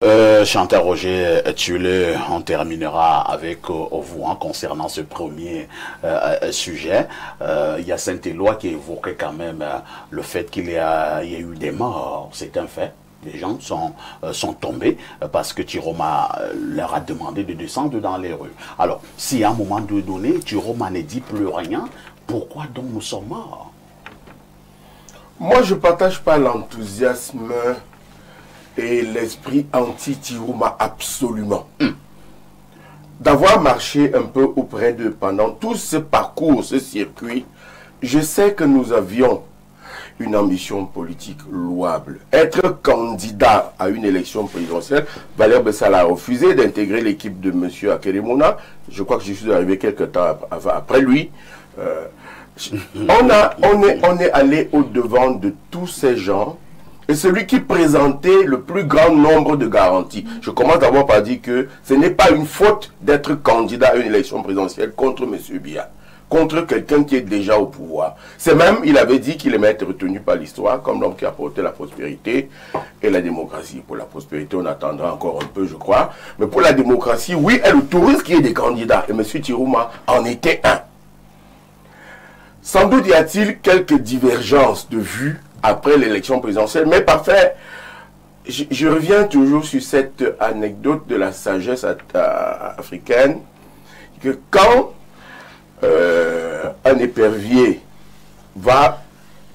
Chantal Roger Tulé, on terminera avec vous concernant ce premier sujet. Il y a Saint-Éloi qui évoquait quand même le fait qu'il y a eu des morts. C'est un fait. Les gens sont tombés parce que Tiroma leur a demandé de descendre dans les rues. Alors, si à un moment donné, Tiroma ne dit plus rien, pourquoi donc nous sommes morts? Moi, je ne partage pas l'enthousiasme et l'esprit anti-Tiroma absolument. D'avoir marché un peu auprès d'eux pendant tout ce parcours, ce circuit, je sais que nous avions une ambition politique louable. Être candidat à une élection présidentielle, Valère Bessala a refusé d'intégrer l'équipe de M. Akeremouna. Je crois que je suis arrivé quelques temps après lui. On est allé au-devant de tous ces gens. Et celui qui présentait le plus grand nombre de garanties. Je commence d'abord par dire que ce n'est pas une faute d'être candidat à une élection présidentielle contre M. Biya, contre quelqu'un qui est déjà au pouvoir. C'est même, il avait dit qu'il aimait être retenu par l'histoire comme l'homme qui a apporté la prospérité et la démocratie. Pour la prospérité, on attendra encore un peu, je crois. Mais pour la démocratie, oui, elle autorise qu'il y ait des candidats. Et M. Tiroma en était un. Sans doute y a-t-il quelques divergences de vues après l'élection présidentielle, mais parfait. Je reviens toujours sur cette anecdote de la sagesse africaine, que quand un épervier va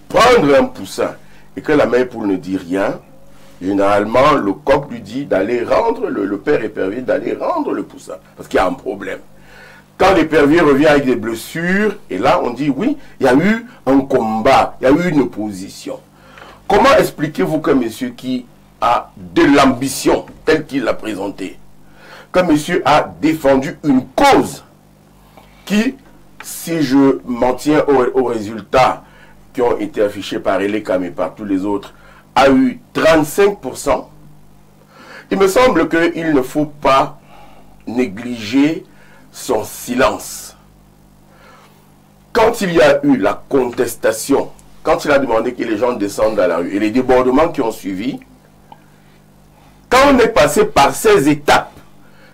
prendre un poussin et que la mère poule ne dit rien, généralement le coq lui dit d'aller rendre, le père épervier d'aller rendre le poussin, parce qu'il y a un problème. Quand l'épervier revient avec des blessures, et là on dit oui, il y a eu un combat, il y a eu une opposition. Comment expliquez-vous que monsieur qui a de l'ambition, telle qu'il l'a présenté, que monsieur a défendu une cause qui, si je m'en tiens aux résultats qui ont été affichés par Elekam et par tous les autres, a eu 35%, il me semble qu'il ne faut pas négliger son silence. Quand il y a eu la contestation, quand il a demandé que les gens descendent dans la rue et les débordements qui ont suivi, quand on est passé par ces étapes,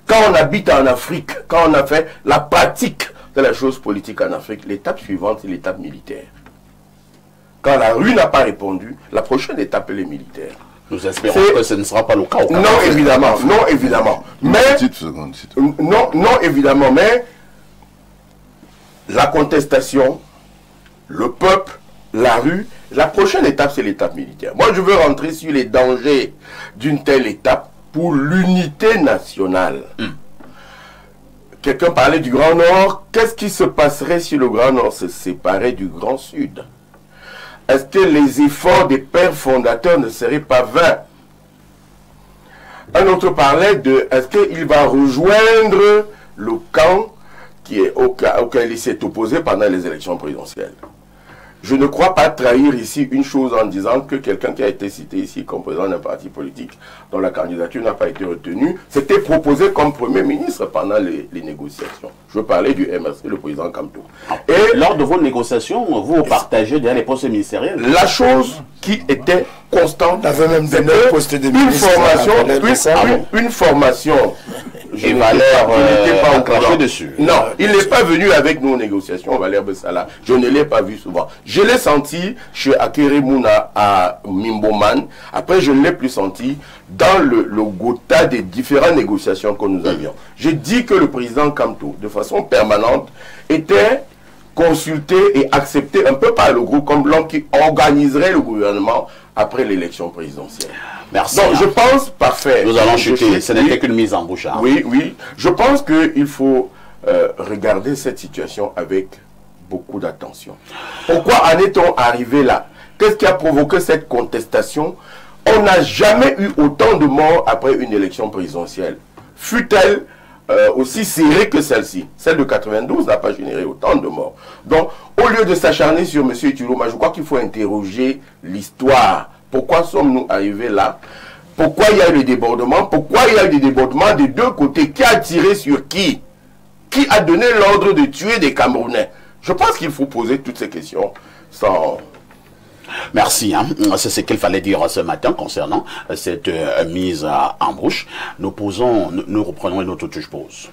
quand on habite en Afrique, quand on a fait la pratique de la chose politique en Afrique, l'étape suivante, c'est l'étape militaire. Quand la rue n'a pas répondu, la prochaine étape, elle est militaire. Nous espérons que ce ne sera pas le cas. Non, évidemment, non, évidemment. Mais, non, évidemment, mais la contestation, le peuple, la rue, la prochaine étape, c'est l'étape militaire. Moi, je veux rentrer sur les dangers d'une telle étape pour l'unité nationale. Quelqu'un parlait du Grand Nord. Qu'est-ce qui se passerait si le Grand Nord se séparait du Grand Sud? Est-ce que les efforts des pères fondateurs ne seraient pas vains? Un autre parlait de est-ce qu'il va rejoindre le camp auquel il s'est opposé pendant les élections présidentielles? Je ne crois pas trahir ici une chose en disant que quelqu'un qui a été cité ici comme président d'un parti politique dont la candidature n'a pas été retenue, s'était proposé comme Premier ministre pendant les négociations. Je veux parler du MRC, le président Kamto. Et lors de vos négociations, vous partagez derrière les postes ministériels. La chose qui était constante, c'était une formation. Et Valère n'était pas enclenché dessus. Non, il n'est pas venu avec nous aux négociations, Valère Bessala. Je ne l'ai pas vu souvent. Je l'ai senti chez Akeremouna à Mimboman. Après, je ne l'ai plus senti dans le gotha des différentes négociations que nous avions. J'ai dit que le président Kamto, de façon permanente, était consulté et accepté un peu par le groupe comme l'homme qui organiserait le gouvernement après l'élection présidentielle. Merci. Donc, je pense, parfait. Nous allons chuter. Ce n'était qu'une mise en bouche. Hein. Oui, oui. Je pense qu'il faut regarder cette situation avec beaucoup d'attention. Pourquoi en est-on arrivé là? Qu'est-ce qui a provoqué cette contestation? On n'a jamais eu autant de morts après une élection présidentielle. Fut-elle aussi serrée que celle-ci? Celle de 92 n'a pas généré autant de morts. Donc, au lieu de s'acharner sur M. Tiroma, je crois qu'il faut interroger l'histoire. Pourquoi sommes-nous arrivés là? Pourquoi il y a eu des débordements? Pourquoi il y a eu des débordements des deux côtés? Qui a tiré sur qui? Qui a donné l'ordre de tuer des Camerounais? Je pense qu'il faut poser toutes ces questions sans Merci, hein. C'est ce qu'il fallait dire ce matin concernant cette mise en bouche. Nous reprenons une autre touche pause.